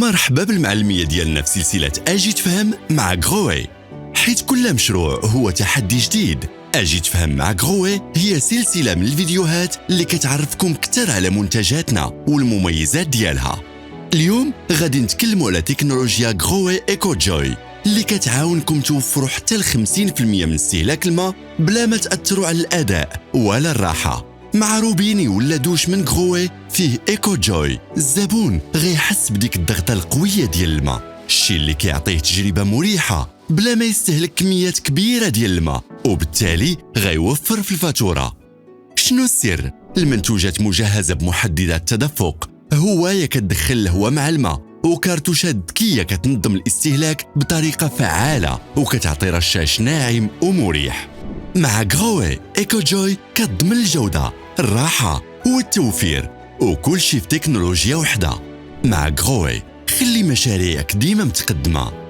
مرحبا بالمعلمية ديالنا في سلسلة أجي تفهم مع غروي، حيث كل مشروع هو تحدي جديد. أجي تفهم مع غروي هي سلسلة من الفيديوهات اللي كتعرفكم كتر على منتجاتنا والمميزات ديالها. اليوم غادي نتكلموا على تكنولوجيا غروي إيكو جوي اللي كتعاونكم توفروا حتى 50% من استهلاك الماء بلا ما تأثروا على الأداء ولا الراحة. مع روبيني ولا دوش من غروي فيه إيكو جوي، الزبون غيحس بديك الضغطة القوية ديال الماء، الشيء اللي كيعطيه تجربة مريحة بلا ما يستهلك كميات كبيرة ديال الماء، وبالتالي غيوفر في الفاتورة. شنو السر؟ المنتوجات مجهزة بمحددات تدفق، هواية كتدخل الهواء مع الماء، وكارتوشات ذكية كتنظم الاستهلاك بطريقة فعالة وكتعطي رشاش ناعم ومريح. مع غروي إيكو جوي كتضمن الجودة، الراحة والتوفير، وكل شيء في تكنولوجيا وحدة. مع غروي خلي مشاريعك ديما متقدمة.